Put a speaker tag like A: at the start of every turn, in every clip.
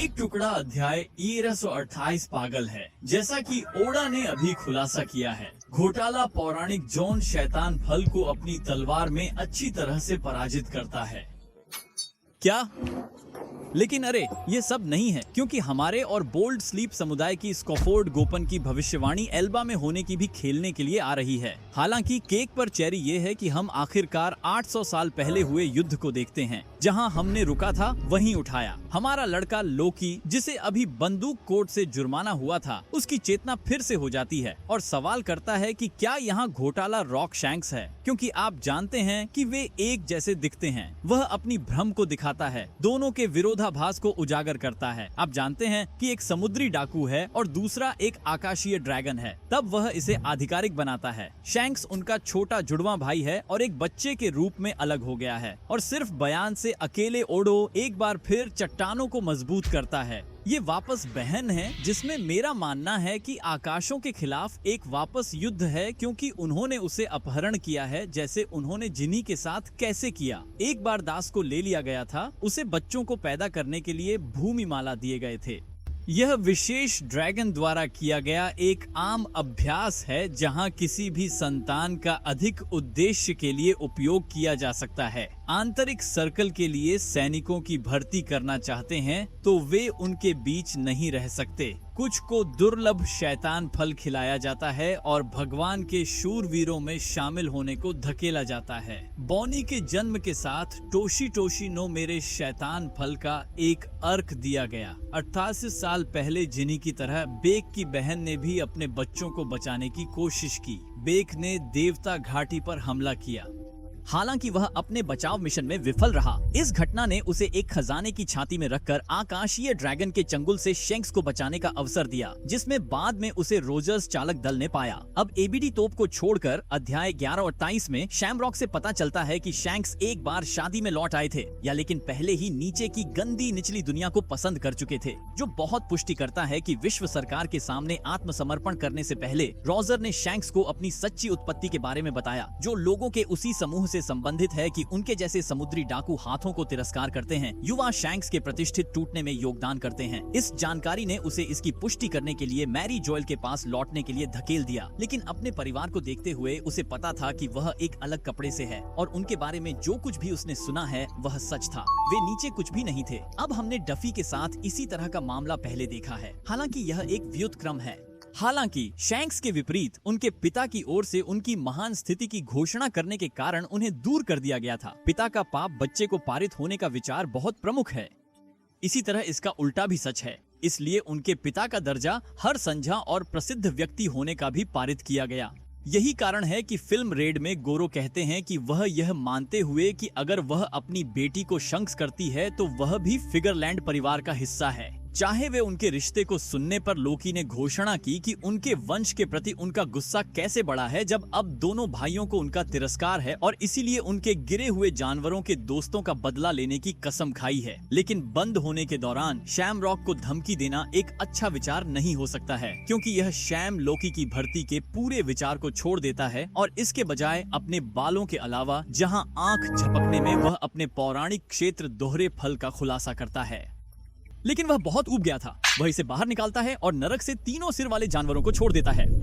A: एक टुकड़ा अध्याय 1328 पागल है। जैसा कि ओडा ने अभी खुलासा किया है, घोटाला पौराणिक जॉन शैतान फल को अपनी तलवार में अच्छी तरह से पराजित करता है। क्या? लेकिन अरे ये सब नहीं है, क्योंकि हमारे और बोल्ड स्लीप समुदाय की स्कॉफोर्ड गोपन की भविष्यवाणी एल्बा में होने की भी खेलने के लिए आ रही है। हालांकि केक पर चेरी ये है कि हम आखिरकार 800 साल पहले हुए युद्ध को देखते हैं। जहां हमने रुका था वहीं उठाया। हमारा लड़का लोकी, जिसे अभी बंदूक कोर्ट से जुर्माना हुआ था, उसकी चेतना फिर से हो जाती है और सवाल करता है कि क्या यहाँ घोटाला रॉक शैंक्स है, क्योंकि आप जानते हैं कि वे एक जैसे दिखते हैं। वह अपनी भ्रम को दिखाता है, दोनों के विरोधाभास को उजागर करता है। आप जानते हैं कि एक समुद्री डाकू है और दूसरा एक आकाशीय ड्रैगन है। तब वह इसे आधिकारिक बनाता है। शैंक्स उनका छोटा जुड़वा भाई है और एक बच्चे के रूप में अलग हो गया है, और सिर्फ बयान से अकेले ओडो एक बार फिर चट्टानों को मजबूत करता है। ये वापस बहन है, जिसमें मेरा मानना है कि आकाशों के खिलाफ एक वापस युद्ध है, क्योंकि उन्होंने उसे अपहरण किया है, जैसे उन्होंने जिनी के साथ कैसे किया। एक बार दास को ले लिया गया था, उसे बच्चों को पैदा करने के लिए भूमि माला दिए गए थे। यह विशेष ड्रैगन द्वारा किया गया एक आम अभ्यास है, जहां किसी भी संतान का अधिक उद्देश्य के लिए उपयोग किया जा सकता है। आंतरिक सर्कल के लिए सैनिकों की भर्ती करना चाहते हैं तो वे उनके बीच नहीं रह सकते। कुछ को दुर्लभ शैतान फल खिलाया जाता है और भगवान के शूरवीरों में शामिल होने को धकेला जाता है। बॉनी के जन्म के साथ टोशी टोशी नो मेरे शैतान फल का एक अर्क दिया गया। 88 साल पहले जिनी की तरह बेक की बहन ने भी अपने बच्चों को बचाने की कोशिश की। बेक ने देवता घाटी पर हमला किया, हालांकि वह अपने बचाव मिशन में विफल रहा। इस घटना ने उसे एक खजाने की छाती में रखकर आकाशीय ड्रैगन के चंगुल से शैंक्स को बचाने का अवसर दिया, जिसमें बाद में उसे रोजर्स चालक दल ने पाया। अब एबीडी तोप को छोड़कर अध्याय 11 और 23 में शैमरॉक से पता चलता है कि शैंक्स एक बार शादी में लौट आए थे, या लेकिन पहले ही नीचे की गंदी निचली दुनिया को पसंद कर चुके थे, जो बहुत पुष्टि करता है कि विश्व सरकार के सामने आत्मसमर्पण करने से पहले रोजर ने शैंक्स को अपनी सच्ची उत्पत्ति के बारे में बताया, जो लोगों के उसी समूह से संबंधित है कि उनके जैसे समुद्री डाकू हाथों को तिरस्कार करते हैं, युवा शैंक्स के प्रतिष्ठित टूटने में योगदान करते हैं। इस जानकारी ने उसे इसकी पुष्टि करने के लिए मैरी जोएल के पास लौटने के लिए धकेल दिया, लेकिन अपने परिवार को देखते हुए उसे पता था कि वह एक अलग कपड़े से है और उनके बारे में जो कुछ भी उसने सुना है वह सच था। वे नीचे कुछ भी नहीं थे। अब हमने डफी के साथ इसी तरह का मामला पहले देखा है, हालांकि यह एक व्युत्क्रम है। हालांकि शैंक्स के विपरीत उनके पिता की ओर से उनकी महान स्थिति की घोषणा करने के कारण उन्हें दूर कर दिया गया था। पिता का पाप बच्चे को पारित होने का विचार बहुत प्रमुख है। इसी तरह इसका उल्टा भी सच है, इसलिए उनके पिता का दर्जा हर संझा और प्रसिद्ध व्यक्ति होने का भी पारित किया गया। यही कारण है कि फिल्म रेड में गोरो कहते हैं कि वह यह मानते हुए कि अगर वह अपनी बेटी को शंक्स करती है तो वह भी फिगरलैंड परिवार का हिस्सा है। चाहे वे उनके रिश्ते को सुनने पर लोकी ने घोषणा की कि उनके वंश के प्रति उनका गुस्सा कैसे बढ़ा है, जब अब दोनों भाइयों को उनका तिरस्कार है और इसीलिए उनके गिरे हुए जानवरों के दोस्तों का बदला लेने की कसम खाई है। लेकिन बंद होने के दौरान शैमरॉक को धमकी देना एक अच्छा विचार नहीं हो सकता है, क्योंकि यह शैम लोकी की भर्ती के पूरे विचार को छोड़ देता है और इसके बजाय अपने बालों के अलावा जहाँ आंख झपकने में वह अपने पौराणिक क्षेत्र दोहरे फल का खुलासा करता है। लेकिन वह बहुत ऊब गया था। वह इसे बाहर निकालता है और नरक से 3 सिर वाले जानवरों को छोड़ देता है।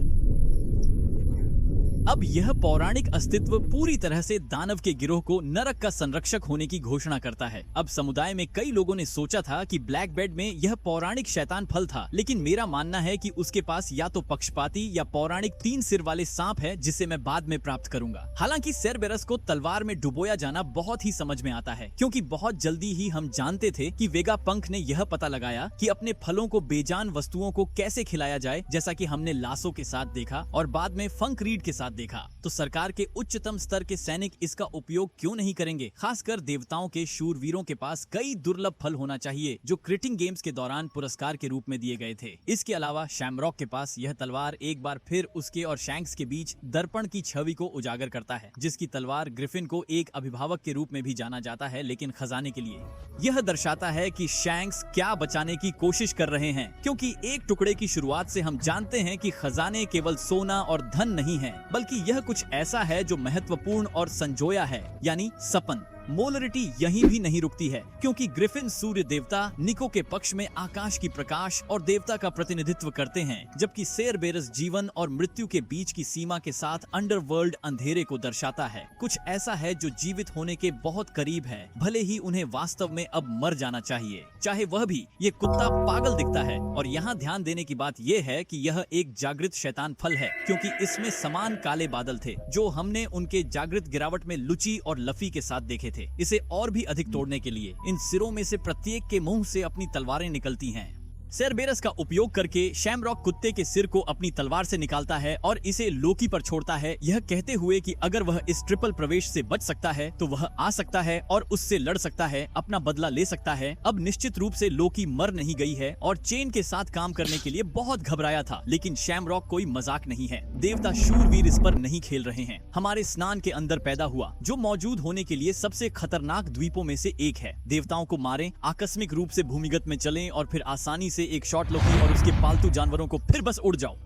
A: अब यह पौराणिक अस्तित्व पूरी तरह से दानव के गिरोह को नरक का संरक्षक होने की घोषणा करता है। अब समुदाय में कई लोगों ने सोचा था कि ब्लैक बेड में यह पौराणिक शैतान फल था, लेकिन मेरा मानना है कि उसके पास या तो पक्षपाती या पौराणिक 3 सिर वाले सांप है, जिसे मैं बाद में प्राप्त करूंगा। हालांकि सेरबेरस को तलवार में डुबोया जाना बहुत ही समझ में आता है, क्योंकि बहुत जल्दी ही हम जानते थे कि वेगा पंख ने यह पता लगाया कि अपने फलों को बेजान वस्तुओं को कैसे खिलाया जाए, जैसा कि हमने लासो के साथ देखा और बाद में फंक रीड के साथ देखा। तो सरकार के उच्चतम स्तर के सैनिक इसका उपयोग क्यों नहीं करेंगे? खासकर देवताओं के शूरवीरों के पास कई दुर्लभ फल होना चाहिए, जो क्रिटिंग गेम्स के दौरान पुरस्कार के रूप में दिए गए थे। इसके अलावा शैमरॉक के पास यह तलवार एक बार फिर उसके और शैंक्स के बीच दर्पण की छवि को उजागर करता है, जिसकी तलवार ग्रिफिन को एक अभिभावक के रूप में भी जाना जाता है, लेकिन खजाने के लिए। यह दर्शाता है कि शैंक्स क्या बचाने की कोशिश कर रहे हैं, क्योंकि एक टुकड़े की शुरुआत से हम जानते हैं कि खजाने केवल सोना और धन नहीं है, बल्कि यह कुछ ऐसा है जो महत्वपूर्ण और संजोया है, यानी सपन। मोलरिटी यहीं भी नहीं रुकती है, क्योंकि ग्रिफिन सूर्य देवता निको के पक्ष में आकाश की प्रकाश और देवता का प्रतिनिधित्व करते हैं, जबकि सेरबेरस जीवन और मृत्यु के बीच की सीमा के साथ अंडरवर्ल्ड अंधेरे को दर्शाता है। कुछ ऐसा है जो जीवित होने के बहुत करीब है, भले ही उन्हें वास्तव में अब मर जाना चाहिए, चाहे वह भी। ये कुत्ता पागल दिखता है, और यहाँ ध्यान देने की बात यह है कि यह एक जागृत शैतान फल है, क्योंकि इसमें समान काले बादल थे जो हमने उनके जागृत गिरावट में लुची और लफी के साथ देखे थे। इसे और भी अधिक तोड़ने के लिए इन सिरों में से प्रत्येक के मुंह से अपनी तलवारें निकलती हैं। सेरबेरस का उपयोग करके शैमरॉक कुत्ते के सिर को अपनी तलवार से निकालता है और इसे लोकी पर छोड़ता है, यह कहते हुए कि अगर वह इस ट्रिपल प्रवेश से बच सकता है तो वह आ सकता है और उससे लड़ सकता है, अपना बदला ले सकता है। अब निश्चित रूप से लोकी मर नहीं गई है और चेन के साथ काम करने के लिए बहुत घबराया था, लेकिन शैमरॉक कोई मजाक नहीं है। देवता शूरवीर इस पर नहीं खेल रहे हैं। हमारे स्नान के अंदर पैदा हुआ, जो मौजूद होने के लिए सबसे खतरनाक द्वीपों में से एक है। देवताओं को मारें, आकस्मिक रूप से भूमिगत में चलें और फिर आसानी से एक शॉट लोकी और उसके पालतू जानवरों को फिर बस उड़ जाओ।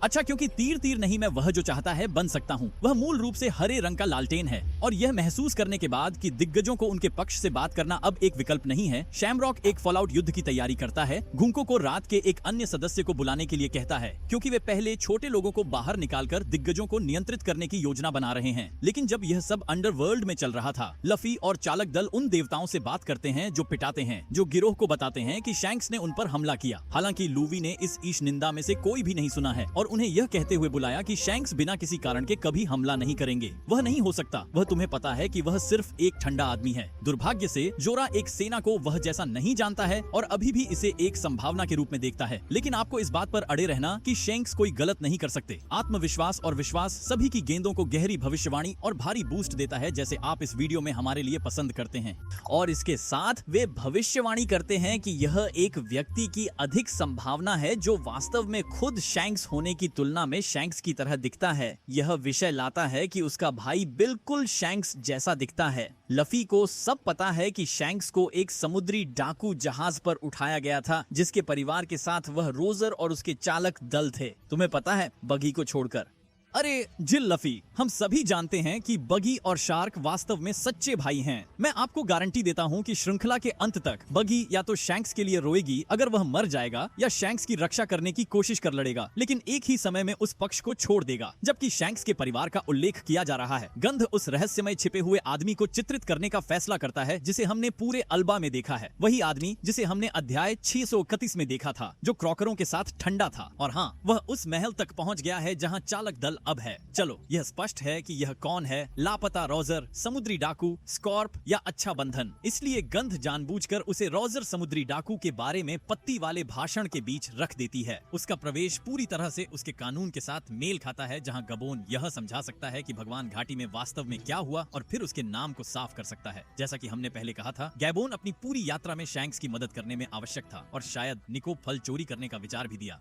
A: अच्छा, क्योंकि तीर नहीं मैं वह जो चाहता है बन सकता हूँ। वह मूल रूप से हरे रंग का लालटेन है, और यह महसूस करने के बाद कि दिग्गजों को उनके पक्ष से बात करना अब एक विकल्प नहीं है, शैमरॉक एक फॉलआउट युद्ध की तैयारी करता है। गुंको को रात के एक अन्य सदस्य को बुलाने के लिए कहता है, क्योंकि वे पहले छोटे लोगों को बाहर निकालकर दिग्गजों को नियंत्रित करने की योजना बना रहे हैं। लेकिन जब यह सब अंडरवर्ल्ड में चल रहा था, लफी और चालक दल उन देवताओं से बात करते हैं जो पिटाते हैं, जो गिरोह को बताते हैं कि शैंक्स ने उन पर हमला किया। हालांकि लूवी ने इस ईश निंदा में से कोई भी नहीं सुना है और उन्हें यह कहते हुए बुलाया कि शैंक्स बिना किसी कारण के कभी हमला नहीं करेंगे। वह नहीं हो सकता। वह तुम्हें पता है कि वह सिर्फ एक ठंडा आदमी है। दुर्भाग्य से जोरा एक सेना को वह जैसा नहीं जानता है और अभी भी इसे एक संभावना के रूप में देखता है। लेकिन आपको इस बात पर अड़े रहना कि शैंक्स कोई गलत नहीं कर सकते। आत्मविश्वास और विश्वास सभी की गेंदों को गहरी भविष्यवाणी और भारी बूस्ट देता है, जैसे आप इस वीडियो में हमारे लिए पसंद करते हैं। और इसके साथ वे भविष्यवाणी करते हैं कि यह एक व्यक्ति की अधिक संभावना है जो वास्तव में खुद शैंक्स होने की तुलना में शैंक्स की तरह दिखता है। यह विषय लाता है कि उसका भाई बिल्कुल शैंक्स जैसा दिखता है। लफी को सब पता है कि शैंक्स को एक समुद्री डाकू जहाज पर उठाया गया था, जिसके परिवार के साथ वह रोजर और उसके चालक दल थे। तुम्हें पता है, बगी को छोड़कर। अरे जिल लफी, हम सभी जानते हैं कि बगी और शार्क वास्तव में सच्चे भाई हैं। मैं आपको गारंटी देता हूं कि श्रृंखला के अंत तक बगी या तो शैंक्स के लिए रोएगी अगर वह मर जाएगा, या शैंक्स की रक्षा करने की कोशिश कर लड़ेगा, लेकिन एक ही समय में उस पक्ष को छोड़ देगा। जबकि शैंक्स के परिवार का उल्लेख किया जा रहा है। गंध उस रहस्यमय छिपे हुए आदमी को चित्रित करने का फैसला करता है जिसे हमने पूरे अल्बा में देखा है। वही आदमी जिसे हमने अध्याय 631 में देखा था, जो क्रॉकरों के साथ ठंडा था। और हाँ, वह उस महल तक पहुंच गया है जहां चालक दल अब है। चलो, यह स्पष्ट है कि यह कौन है, लापता रोजर, समुद्री डाकू, स्कॉर्प या अच्छा बंधन। इसलिए गंध जानबूझकर उसे रोजर समुद्री डाकू के बारे में पत्ती वाले भाषण के बीच रख देती है। उसका प्रवेश पूरी तरह से उसके कानून के साथ मेल खाता है, जहां गबोन यह समझा सकता है कि भगवान घाटी में वास्तव में क्या हुआ और फिर उसके नाम को साफ कर सकता है। जैसा कि हमने पहले कहा था, गैबोन अपनी पूरी यात्रा में शैंक्स की मदद करने में आवश्यक था और शायद निको फल चोरी करने का विचार भी दिया।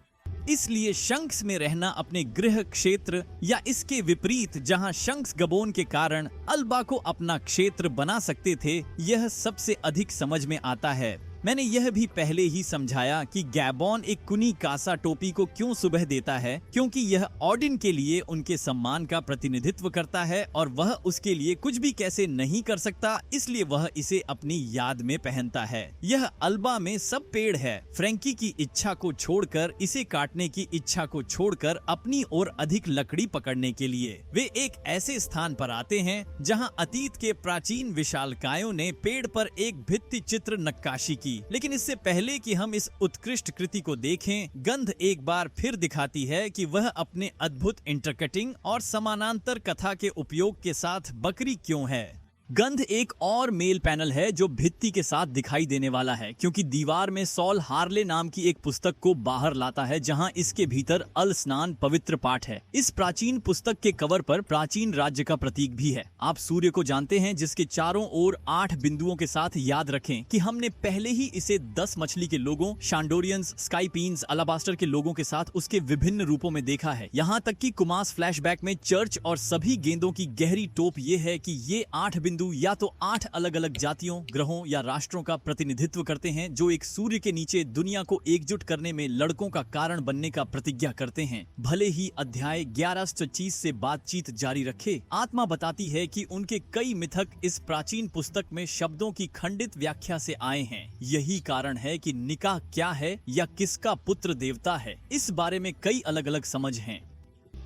A: इसलिए शंक्स में रहना अपने गृह क्षेत्र, या इसके विपरीत जहां शंक्स गबोन के कारण अल्बा को अपना क्षेत्र बना सकते थे, यह सबसे अधिक समझ में आता है। मैंने यह भी पहले ही समझाया कि गैबोन एक कुनी कासा टोपी को क्यों सुबह देता है, क्योंकि यह ऑडिन के लिए उनके सम्मान का प्रतिनिधित्व करता है और वह उसके लिए कुछ भी कैसे नहीं कर सकता, इसलिए वह इसे अपनी याद में पहनता है। यह अल्बा में सब पेड़ है। फ्रैंकी की इच्छा को छोड़कर, इसे काटने की इच्छा को छोड़कर अपनी ओर अधिक लकड़ी पकड़ने के लिए वे एक ऐसे स्थान पर आते हैं जहां अतीत के प्राचीन विशालकायों ने पेड़ पर एक भित्ति चित्र नक्काशी की। लेकिन इससे पहले कि हम इस उत्कृष्ट कृति को देखें, गंध एक बार फिर दिखाती है कि वह अपने अद्भुत इंटरकटिंग और समानांतर कथा के उपयोग के साथ बकरी क्यों है। गंध एक और मेल पैनल है जो भित्ति के साथ दिखाई देने वाला है, क्योंकि दीवार में सॉल हार्ले नाम की एक पुस्तक को बाहर लाता है जहां इसके भीतर अल स्नान पवित्र पाठ है। इस प्राचीन पुस्तक के कवर पर प्राचीन राज्य का प्रतीक भी है। आप सूर्य को जानते हैं, जिसके चारों ओर 8 बिंदुओं के साथ याद रखें कि हमने पहले ही इसे 10 मछली के लोगों, शांडोरियंस, स्काईपीन्स, अलाबास्टर के लोगों के साथ उसके विभिन्न रूपों में देखा है। यहाँ तक कि कुमास फ्लैशबैक में चर्च और सभी गेंदों की गहरी टोप ये है कि ये 8 बिंदु बिंदु या तो 8 अलग अलग जातियों, ग्रहों या राष्ट्रों का प्रतिनिधित्व करते हैं जो एक सूर्य के नीचे दुनिया को एकजुट करने में लड़कों का कारण बनने का प्रतिज्ञा करते हैं। भले ही अध्याय 1125 से बातचीत जारी रखे, आत्मा बताती है कि उनके कई मिथक इस प्राचीन पुस्तक में शब्दों की खंडित व्याख्या से आए हैं। यही कारण है कि निकाह क्या है या किसका पुत्र देवता है, इस बारे में कई अलग अलग समझ हैं।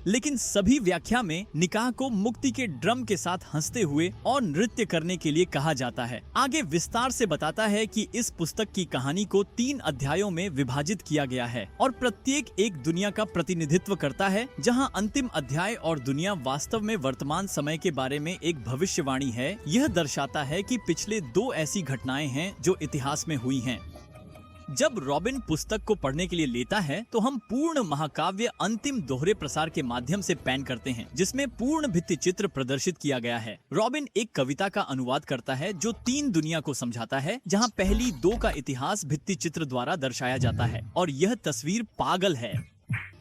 A: लेकिन सभी व्याख्या में निकाह को मुक्ति के ड्रम के साथ हंसते हुए और नृत्य करने के लिए कहा जाता है। आगे विस्तार से बताता है कि इस पुस्तक की कहानी को 3 अध्यायों में विभाजित किया गया है और प्रत्येक एक दुनिया का प्रतिनिधित्व करता है, जहां अंतिम अध्याय और दुनिया वास्तव में वर्तमान समय के बारे में एक भविष्यवाणी है। यह दर्शाता है कि पिछले 2 ऐसी घटनाएं हैं जो इतिहास में हुई हैं। जब रॉबिन पुस्तक को पढ़ने के लिए लेता है तो हम पूर्ण महाकाव्य अंतिम दोहरे प्रसार के माध्यम से पैन करते हैं, जिसमें पूर्ण भित्ति चित्र प्रदर्शित किया गया है। रॉबिन एक कविता का अनुवाद करता है जो 3 दुनिया को समझाता है, जहां पहली 2 का इतिहास भित्ति चित्र द्वारा दर्शाया जाता है और यह तस्वीर पागल है।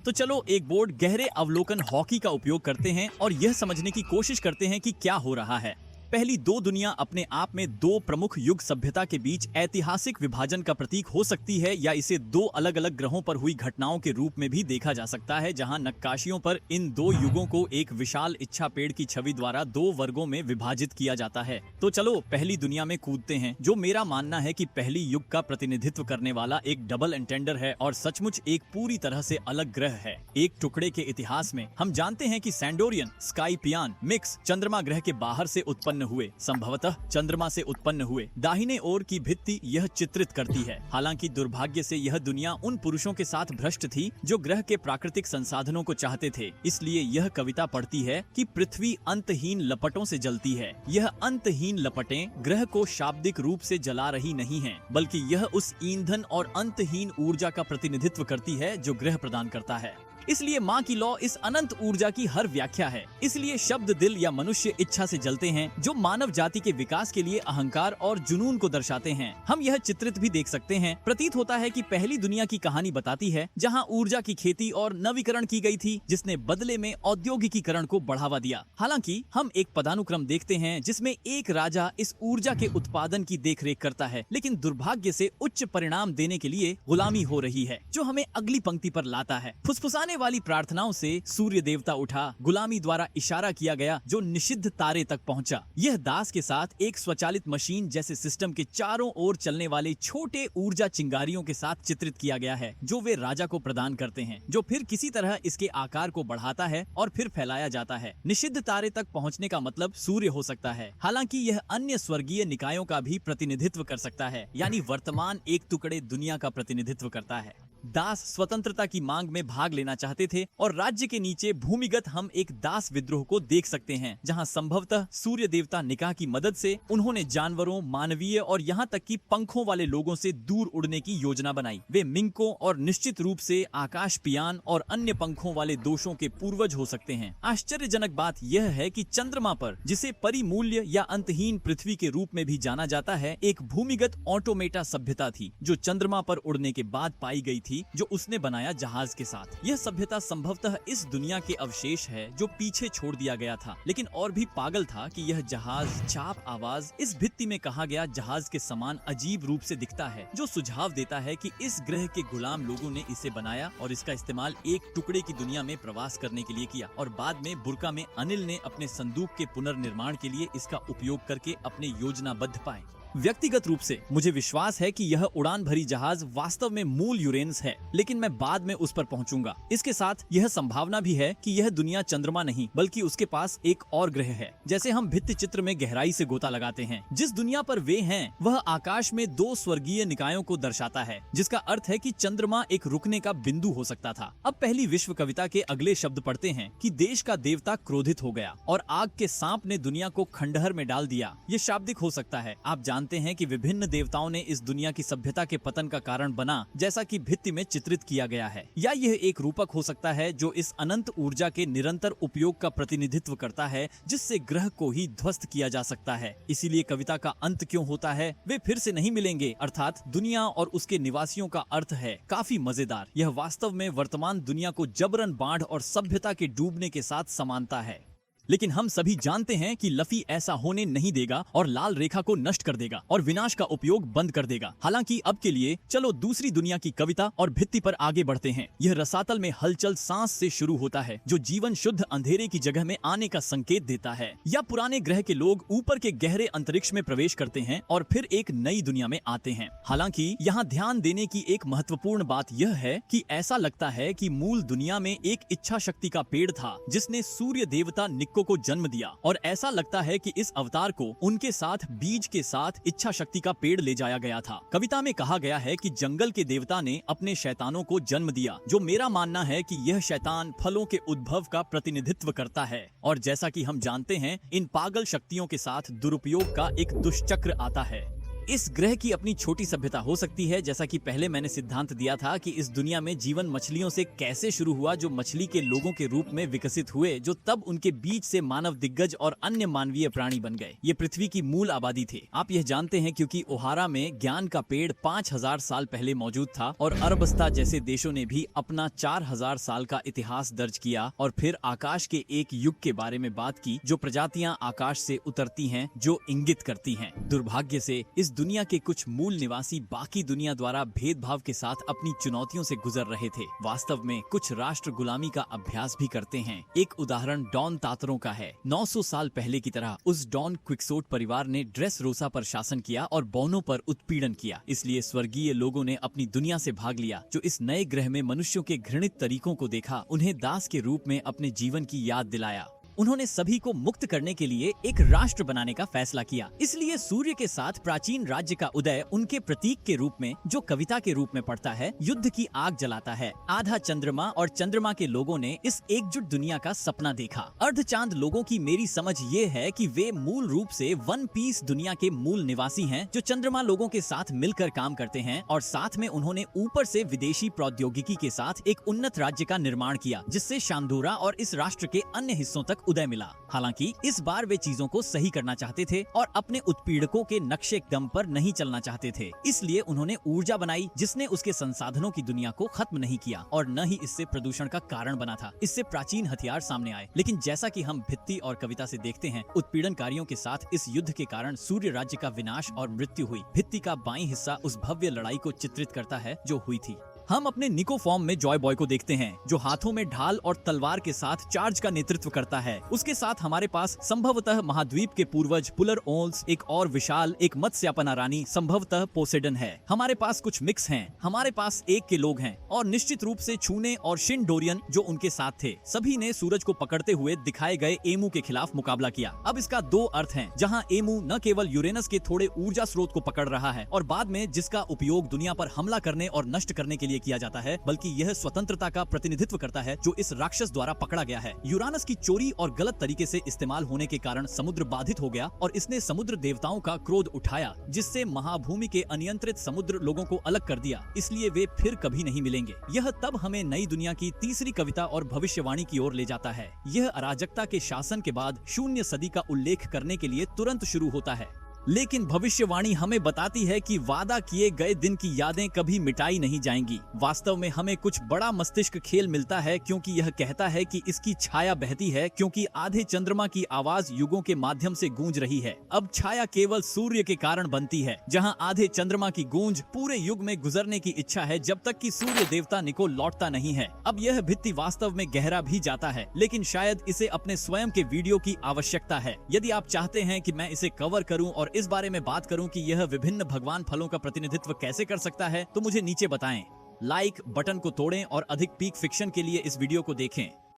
A: तो चलो एक बोर्ड गहरे अवलोकन हॉकी का उपयोग करते हैं और यह समझने की कोशिश करते हैं कि क्या हो रहा है। पहली 2 दुनिया अपने आप में 2 प्रमुख युग सभ्यता के बीच ऐतिहासिक विभाजन का प्रतीक हो सकती है, या इसे 2 अलग अलग ग्रहों पर हुई घटनाओं के रूप में भी देखा जा सकता है, जहां नक्काशियों पर इन 2 युगों को एक विशाल इच्छा पेड़ की छवि द्वारा 2 वर्गों में विभाजित किया जाता है। तो चलो पहली दुनिया में कूदते हैं, जो मेरा मानना है कि पहली युग का प्रतिनिधित्व करने वाला एक डबल एंटेंडर है और सचमुच एक पूरी तरह से अलग ग्रह है। एक टुकड़े के इतिहास में हम जानते हैं कि सैंडोरियन, स्काइपियान, मिक्स चंद्रमा ग्रह के बाहर से उत्पन्न हुए, संभवतः चंद्रमा से उत्पन्न हुए। दाहिने ओर की भित्ति यह चित्रित करती है। हालांकि दुर्भाग्य से यह दुनिया उन पुरुषों के साथ भ्रष्ट थी जो ग्रह के प्राकृतिक संसाधनों को चाहते थे। इसलिए यह कविता पढ़ती है कि पृथ्वी अंतहीन लपटों से जलती है। यह अंतहीन लपटें ग्रह को शाब्दिक रूप से जला रही नहीं हैं, बल्कि यह उस ईंधन और अंतहीन ऊर्जा का प्रतिनिधित्व करती है जो ग्रह प्रदान करता है। इसलिए माँ की लौ इस अनंत ऊर्जा की हर व्याख्या है। इसलिए शब्द दिल या मनुष्य इच्छा से जलते हैं, जो मानव जाति के विकास के लिए अहंकार और जुनून को दर्शाते हैं। हम यह चित्रित भी देख सकते हैं। प्रतीत होता है कि पहली दुनिया की कहानी बताती है जहां ऊर्जा की खेती और नवीकरण की गई थी, जिसने बदले में औद्योगिकीकरण को बढ़ावा दिया। हालांकि हम एक पदानुक्रम देखते हैं जिसमें एक राजा इस ऊर्जा के उत्पादन की देखरेख करता है, लेकिन दुर्भाग्य से उच्च परिणाम देने के लिए गुलामी हो रही है, जो हमें अगली पंक्ति पर लाता है। फुसफुसाने वाली प्रार्थनाओं से सूर्य देवता उठा, गुलामी द्वारा इशारा किया गया जो निषिद्ध तारे तक पहुंचा। यह दास के साथ एक स्वचालित मशीन जैसे सिस्टम के चारों ओर चलने वाले छोटे ऊर्जा चिंगारियों के साथ चित्रित किया गया है, जो वे राजा को प्रदान करते हैं, जो फिर किसी तरह इसके आकार को बढ़ाता है और फिर फैलाया जाता है। निषिद्ध तारे तक पहुंचने का मतलब सूर्य हो सकता है। हालांकि यह अन्य स्वर्गीय निकायों का भी प्रतिनिधित्व कर सकता है, यानी वर्तमान एक टुकड़े दुनिया का प्रतिनिधित्व करता है। दास स्वतंत्रता की मांग में भाग लेना चाहते थे और राज्य के नीचे भूमिगत हम एक दास विद्रोह को देख सकते हैं, जहां संभवतः सूर्य देवता निकाह की मदद से उन्होंने जानवरों, मानवीय और यहाँ तक कि पंखों वाले लोगों से दूर उड़ने की योजना बनाई। वे मिंकों और निश्चित रूप से आकाश पियान और अन्य पंखों वाले दोषों के पूर्वज हो सकते हैं। आश्चर्यजनक बात यह है कि चंद्रमा पर, जिसे परिमूल्य या अंतहीन पृथ्वी के रूप में भी जाना जाता है, एक भूमिगत ऑटोमेटा सभ्यता थी जो चंद्रमा पर उड़ने के बाद पाई गई थी, जो उसने बनाया जहाज के साथ। यह सभ्यता संभवतः इस दुनिया के अवशेष है जो पीछे छोड़ दिया गया था। लेकिन और भी पागल था कि यह जहाज चाप आवाज इस भित्ति में कहा गया जहाज के समान अजीब रूप से दिखता है, जो सुझाव देता है कि इस ग्रह के गुलाम लोगों ने इसे बनाया और इसका इस्तेमाल एक टुकड़े की दुनिया में प्रवास करने के लिए किया, और बाद में बुर्का में अनिल ने अपने संदूक के पुनर्निर्माण के लिए इसका उपयोग करके अपने योजनाबद्ध पाए। व्यक्तिगत रूप से मुझे विश्वास है कि यह उड़ान भरी जहाज वास्तव में मूल यूरेनस है, लेकिन मैं बाद में उस पर पहुंचूंगा। इसके साथ यह संभावना भी है कि यह दुनिया चंद्रमा नहीं बल्कि उसके पास एक और ग्रह है। जैसे हम भित्ति चित्र में गहराई से गोता लगाते हैं, जिस दुनिया पर वे हैं वह आकाश में 2 स्वर्गीय निकायों को दर्शाता है, जिसका अर्थ है कि चंद्रमा एक रुकने का बिंदु हो सकता था। अब पहली विश्व कविता के अगले शब्द पढ़ते हैं कि देश का देवता क्रोधित हो गया और आग के सांप ने दुनिया को खंडहर में डाल दिया। ये शाब्दिक हो सकता है। आप जानते हैं कि विभिन्न देवताओं ने इस दुनिया की सभ्यता के पतन का कारण बना, जैसा कि भित्ति में चित्रित किया गया है। या यह एक रूपक हो सकता है जो इस अनंत ऊर्जा के निरंतर उपयोग का प्रतिनिधित्व करता है, जिससे ग्रह को ही ध्वस्त किया जा सकता है। इसीलिए कविता का अंत क्यों होता है, वे फिर से नहीं मिलेंगे, अर्थात दुनिया और उसके निवासियों का अर्थ है काफी मजेदार। यह वास्तव में वर्तमान दुनिया को जबरन बाढ़ और सभ्यता के डूबने के साथ समानता है। लेकिन हम सभी जानते हैं कि लफी ऐसा होने नहीं देगा और लाल रेखा को नष्ट कर देगा और विनाश का उपयोग बंद कर देगा। हालांकि अब के लिए चलो दूसरी दुनिया की कविता और भित्ति पर आगे बढ़ते हैं। यह रसातल में हलचल सांस से शुरू होता है, जो जीवन शुद्ध अंधेरे की जगह में आने का संकेत देता है। या पुराने ग्रह के लोग ऊपर के गहरे अंतरिक्ष में प्रवेश करते हैं और फिर एक नई दुनिया में आते हैं। हालांकि यहाँ ध्यान देने की एक महत्वपूर्ण बात यह है कि ऐसा लगता है कि मूल दुनिया में एक इच्छा शक्ति का पेड़ था जिसने सूर्य देवता निक्को को जन्म दिया, और ऐसा लगता है कि इस अवतार को उनके साथ बीज के साथ इच्छा शक्ति का पेड़ ले जाया गया था। कविता में कहा गया है कि जंगल के देवता ने अपने शैतानों को जन्म दिया, जो मेरा मानना है कि यह शैतान फलों के उद्भव का प्रतिनिधित्व करता है। और जैसा कि हम जानते हैं, इन पागल शक्तियों के साथ दुरुपयोग का एक दुष्चक्र आता है। इस ग्रह की अपनी छोटी सभ्यता हो सकती है, जैसा कि पहले मैंने सिद्धांत दिया था कि इस दुनिया में जीवन मछलियों से कैसे शुरू हुआ, जो मछली के लोगों के रूप में विकसित हुए, जो तब उनके बीच से मानव दिग्गज और अन्य मानवीय प्राणी बन गए। ये पृथ्वी की मूल आबादी थे। आप यह जानते हैं क्योंकि ओहारा में ज्ञान का पेड़ 5000 साल पहले मौजूद था और अरबस्ता जैसे देशों ने भी अपना 4000 साल का इतिहास दर्ज किया और फिर आकाश के एक युग के बारे में बात की, जो प्रजातियां आकाश से उतरती हैं, जो इंगित करती हैं। दुर्भाग्य से इस दुनिया के कुछ मूल निवासी बाकी दुनिया द्वारा भेदभाव के साथ अपनी चुनौतियों से गुजर रहे थे। वास्तव में कुछ राष्ट्र गुलामी का अभ्यास भी करते हैं। एक उदाहरण डॉन तातरों का है। 900 साल पहले की तरह उस डॉन क्विक्सोट परिवार ने ड्रेस रोसा पर शासन किया और बोनो पर उत्पीड़न किया। इसलिए स्वर्गीय लोगों ने अपनी दुनिया से भाग लिया, जो इस नए ग्रह में मनुष्यों के घृणित तरीकों को देखा, उन्हें दास के रूप में अपने जीवन की याद दिलाया। उन्होंने सभी को मुक्त करने के लिए एक राष्ट्र बनाने का फैसला किया। इसलिए सूर्य के साथ प्राचीन राज्य का उदय उनके प्रतीक के रूप में, जो कविता के रूप में पड़ता है, युद्ध की आग जलाता है। आधा चंद्रमा और चंद्रमा के लोगों ने इस एकजुट दुनिया का सपना देखा। अर्धचांद लोगों की मेरी समझ ये है कि वे मूल रूप से वन पीस दुनिया के मूल निवासी हैं, जो चंद्रमा लोगों के साथ मिलकर काम करते हैं, और साथ में उन्होंने ऊपर से विदेशी प्रौद्योगिकी के साथ एक उन्नत राज्य का निर्माण किया, जिससे शांदोरा और इस राष्ट्र के अन्य हिस्सों तक उदय मिला। हालांकि इस बार वे चीजों को सही करना चाहते थे और अपने उत्पीड़कों के नक्शे कदम पर नहीं चलना चाहते थे। इसलिए उन्होंने ऊर्जा बनाई जिसने उसके संसाधनों की दुनिया को खत्म नहीं किया और न ही इससे प्रदूषण का कारण बना था। इससे प्राचीन हथियार सामने आए। लेकिन जैसा कि हम भित्ति और कविता से देखते हैं, उत्पीड़नकारियों के साथ इस युद्ध के कारण सूर्य राज्य का विनाश और मृत्यु हुई। भित्ति का बाईं हिस्सा उस भव्य लड़ाई को चित्रित करता है जो हुई थी। हम अपने निको फॉर्म में जॉय बॉय को देखते हैं, जो हाथों में ढाल और तलवार के साथ चार्ज का नेतृत्व करता है। उसके साथ हमारे पास संभवतः महाद्वीप के पूर्वज पुलर ओल्स, एक और विशाल, एक मत्स्यापना रानी, संभवतः पोसेडन है। हमारे पास कुछ मिक्स हैं, हमारे पास एक के लोग हैं और निश्चित रूप से छूने और शिन डोरियन जो उनके साथ थे। सभी ने सूरज को पकड़ते हुए दिखाए गए एमू के खिलाफ मुकाबला किया। अब इसका दो अर्थ हैं, जहां एमू न केवल यूरेनस के थोड़े ऊर्जा स्रोत को पकड़ रहा है और बाद में जिसका उपयोग दुनिया पर हमला करने और नष्ट करने के लिए किया जाता है, बल्कि यह स्वतंत्रता का प्रतिनिधित्व करता है जो इस राक्षस द्वारा पकड़ा गया है। यूरानस की चोरी और गलत तरीके से इस्तेमाल होने के कारण समुद्र बाधित हो गया और इसने समुद्र देवताओं का क्रोध उठाया, जिससे महाभूमि के अनियंत्रित समुद्र लोगों को अलग कर दिया। इसलिए वे फिर कभी नहीं मिलेंगे। यह तब हमें नई दुनिया की तीसरी कविता और भविष्यवाणी की ओर ले जाता है। यह अराजकता के शासन के बाद शून्य सदी का उल्लेख करने के लिए तुरंत शुरू होता है। लेकिन भविष्यवाणी हमें बताती है कि वादा किए गए दिन की यादें कभी मिटाई नहीं जाएंगी। वास्तव में हमें कुछ बड़ा मस्तिष्क खेल मिलता है, क्योंकि यह कहता है कि इसकी छाया बहती है, क्योंकि आधे चंद्रमा की आवाज युगों के माध्यम से गूंज रही है। अब छाया केवल सूर्य के कारण बनती है, जहां आधे चंद्रमा की गूंज पूरे युग में गुजरने की इच्छा है, जब तक कि सूर्य देवता निको लौटता नहीं है। अब यह भित्ति वास्तव में गहरा भी जाता है, लेकिन शायद इसे अपने स्वयं के वीडियो की आवश्यकता है। यदि आप चाहते हैं कि मैं इसे कवर करूं और इस बारे में बात करूं कि यह विभिन्न भगवान फलों का प्रतिनिधित्व कैसे कर सकता है, तो मुझे नीचे बताएं। लाइक बटन को तोड़ें और अधिक पीक फिक्शन के लिए इस वीडियो को देखें।